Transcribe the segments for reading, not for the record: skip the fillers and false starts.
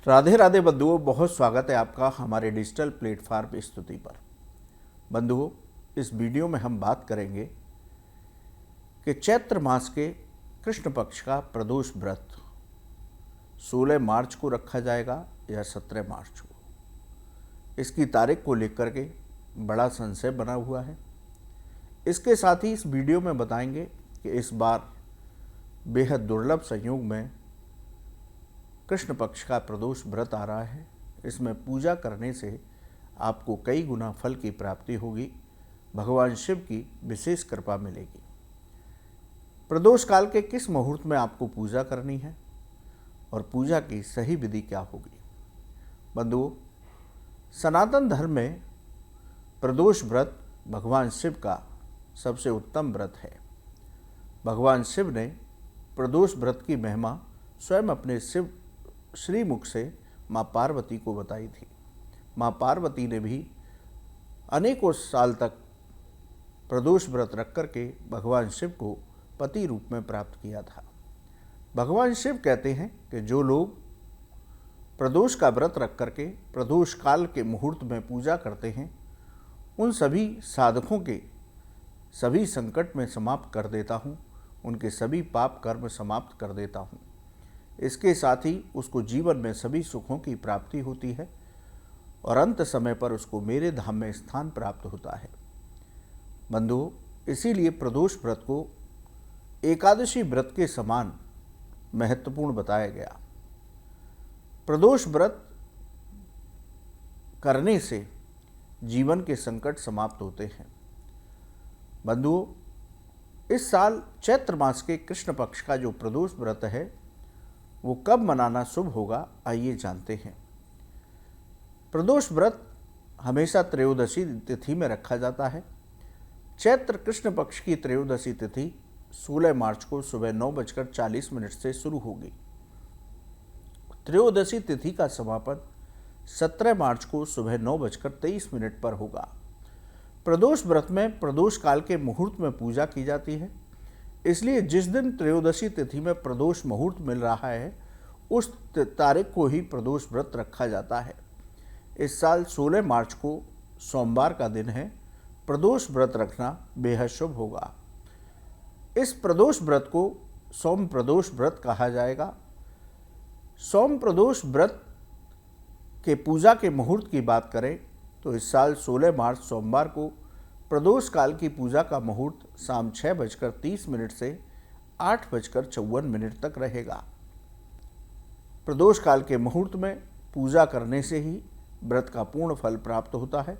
राधे राधे बंधुओं, बहुत स्वागत है आपका हमारे डिजिटल प्लेटफॉर्म स्तुति पर। बंधुओं, इस वीडियो में हम बात करेंगे कि चैत्र मास के कृष्ण पक्ष का प्रदोष व्रत 16 मार्च को रखा जाएगा या 17 मार्च को। इसकी तारीख को लेकर के बड़ा संशय बना हुआ है। इसके साथ ही इस वीडियो में बताएंगे कि इस बार बेहद दुर्लभ संयोग में कृष्ण पक्ष का प्रदोष व्रत आ रहा है। इसमें पूजा करने से आपको कई गुना फल की प्राप्ति होगी, भगवान शिव की विशेष कृपा मिलेगी। प्रदोष काल के किस मुहूर्त में आपको पूजा करनी है और पूजा की सही विधि क्या होगी। बंधुओं, सनातन धर्म में प्रदोष व्रत भगवान शिव का सबसे उत्तम व्रत है। भगवान शिव ने प्रदोष व्रत की महिमा स्वयं अपने शिव श्रीमुख से माँ पार्वती को बताई थी। माँ पार्वती ने भी अनेकों साल तक प्रदोष व्रत रख कर के भगवान शिव को पति रूप में प्राप्त किया था। भगवान शिव कहते हैं कि जो लोग प्रदोष का व्रत रख करके प्रदोष काल के मुहूर्त में पूजा करते हैं, उन सभी साधकों के सभी संकट में समाप्त कर देता हूँ, उनके सभी पाप कर्म समाप्त कर देता हूँ। इसके साथ ही उसको जीवन में सभी सुखों की प्राप्ति होती है और अंत समय पर उसको मेरे धाम में स्थान प्राप्त होता है। बंधुओं, इसीलिए प्रदोष व्रत को एकादशी व्रत के समान महत्वपूर्ण बताया गया। प्रदोष व्रत करने से जीवन के संकट समाप्त होते हैं। बंधुओं, इस साल चैत्र मास के कृष्ण पक्ष का जो प्रदोष व्रत है वो कब मनाना शुभ होगा, आइए जानते हैं। प्रदोष व्रत हमेशा त्रयोदशी तिथि में रखा जाता है। चैत्र कृष्ण पक्ष की त्रयोदशी तिथि 16 मार्च को सुबह 9:40 से शुरू होगी। त्रयोदशी तिथि का समापन 17 मार्च को सुबह 9:23 पर होगा। प्रदोष व्रत में प्रदोष काल के मुहूर्त में पूजा की जाती है, इसलिए जिस दिन त्रयोदशी तिथि में प्रदोष मुहूर्त मिल रहा है उस तारीख को ही प्रदोष व्रत रखा जाता है। इस साल 16 मार्च को सोमवार का दिन है। प्रदोष व्रत रखना बेहद शुभ होगा। इस प्रदोष व्रत को सोम प्रदोष व्रत कहा जाएगा। सोम प्रदोष व्रत के पूजा के मुहूर्त की बात करें तो इस साल 16 मार्च सोमवार को प्रदोष काल की पूजा का मुहूर्त शाम 6:30 से 8:54 तक रहेगा। प्रदोष काल के मुहूर्त में पूजा करने से ही व्रत का पूर्ण फल प्राप्त होता है।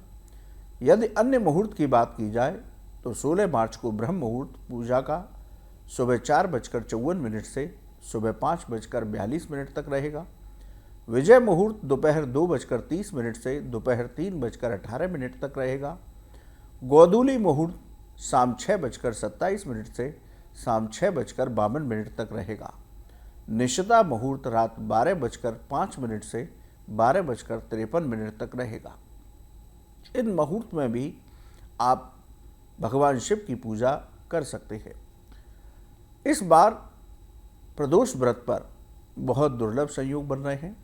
यदि अन्य मुहूर्त की बात की जाए तो 16 मार्च को ब्रह्म मुहूर्त पूजा का सुबह 4:54 से सुबह 5:42 तक रहेगा। विजय मुहूर्त दोपहर 2:30 से दोपहर 3:18 तक रहेगा। गोधूली मुहूर्त शाम 6:27 से शाम 6:52 तक रहेगा। निशिता मुहूर्त रात 12:05 से 12:53 तक रहेगा। इन मुहूर्त में भी आप भगवान शिव की पूजा कर सकते हैं। इस बार प्रदोष व्रत पर बहुत दुर्लभ संयोग बन रहे हैं।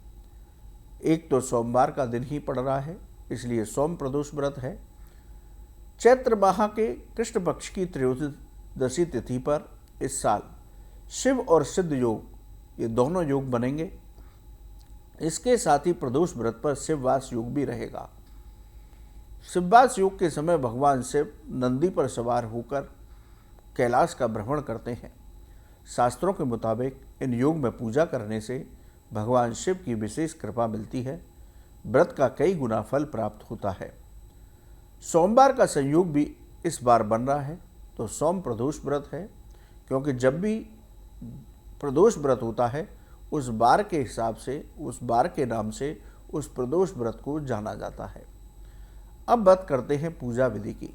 एक तो सोमवार का दिन ही पड़ रहा है, इसलिए सोम प्रदोष व्रत है। चैत्र माह के कृष्ण पक्ष की त्रयोदशी तिथि पर इस साल शिव और सिद्ध योग, ये दोनों योग बनेंगे। इसके साथ ही प्रदोष व्रत पर शिववास योग भी रहेगा। शिववास योग के समय भगवान शिव नंदी पर सवार होकर कैलाश का भ्रमण करते हैं। शास्त्रों के मुताबिक इन योग में पूजा करने से भगवान शिव की विशेष कृपा मिलती है, व्रत का कई गुना फल प्राप्त होता है। सोमवार का संयोग भी इस बार बन रहा है तो सोम प्रदोष व्रत है, क्योंकि जब भी प्रदोष व्रत होता है उस बार के हिसाब से, उस बार के नाम से उस प्रदोष व्रत को जाना जाता है। अब बात करते हैं पूजा विधि की।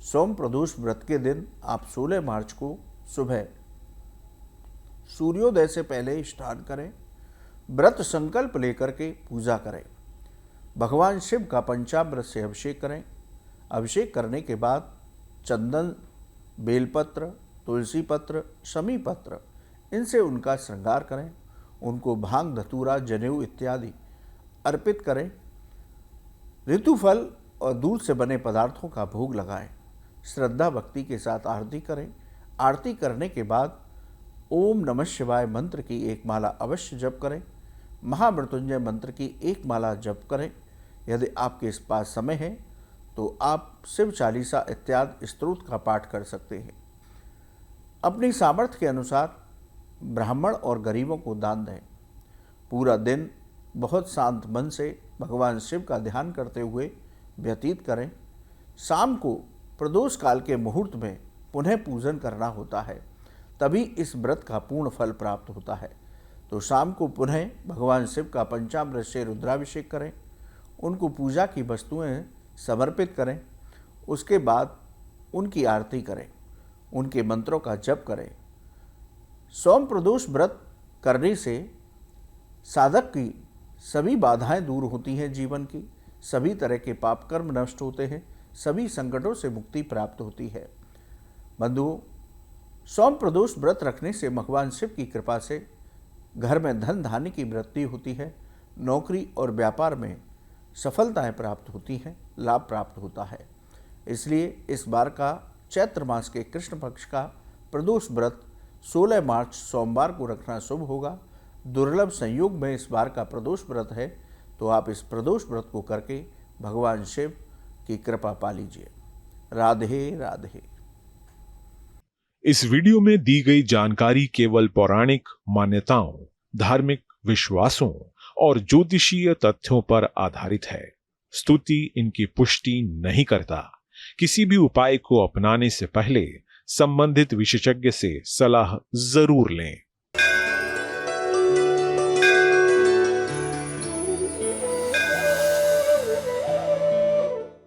सोम प्रदोष व्रत के दिन आप 16 मार्च को सुबह सूर्योदय से पहले स्नान करें, व्रत संकल्प लेकर के पूजा करें। भगवान शिव का पंचामृत से अभिषेक करें। अभिषेक करने के बाद चंदन, बेलपत्र, तुलसी पत्र, शमी पत्र, इनसे उनका श्रृंगार करें उनको भांग, धतूरा, जनेऊ इत्यादि अर्पित करें। ऋतुफल और दूध से बने पदार्थों का भोग लगाएं। श्रद्धा भक्ति के साथ आरती करें। आरती करने के बाद ओम नमः शिवाय मंत्र की एक माला अवश्य जप करें। महामृत्युंजय मंत्र की एक माला जप करें। यदि आपके पास समय है तो आप शिव चालीसा इत्यादि स्तोत्र का पाठ कर सकते हैं। अपनी सामर्थ्य के अनुसार ब्राह्मण और गरीबों को दान दें। पूरा दिन बहुत शांत मन से भगवान शिव का ध्यान करते हुए व्यतीत करें। शाम को प्रदोष काल के मुहूर्त में पुनः पूजन करना होता है, तभी इस व्रत का पूर्ण फल प्राप्त होता है। तो शाम को पुनः भगवान शिव का पंचामृत से रुद्राभिषेक करें। उनको पूजा की वस्तुएं समर्पित करें। उसके बाद उनकी आरती करें, उनके मंत्रों का जप करें। सोम प्रदोष व्रत करने से साधक की सभी बाधाएं दूर होती हैं, जीवन की सभी तरह के पाप कर्म नष्ट होते हैं, सभी संकटों से मुक्ति प्राप्त होती है। बंधुओं, सोम प्रदोष व्रत रखने से भगवान शिव की कृपा से घर में धन धान्य की वृद्धि होती है, नौकरी और व्यापार में सफलताएं प्राप्त होती हैं, लाभ प्राप्त होता है। इसलिए इस बार का चैत्र मास के कृष्ण पक्ष का प्रदोष व्रत 16 मार्च सोमवार को रखना शुभ होगा। दुर्लभ संयोग में इस बार का प्रदोष व्रत है, तो आप इस प्रदोष व्रत को करके भगवान शिव की कृपा पा लीजिए। राधे राधे। इस वीडियो में दी गई जानकारी केवल पौराणिक मान्यताओं, धार्मिक विश्वासों और ज्योतिषीय तथ्यों पर आधारित है। स्तुति इनकी पुष्टि नहीं करता। किसी भी उपाय को अपनाने से पहले संबंधित विशेषज्ञ से सलाह जरूर लें।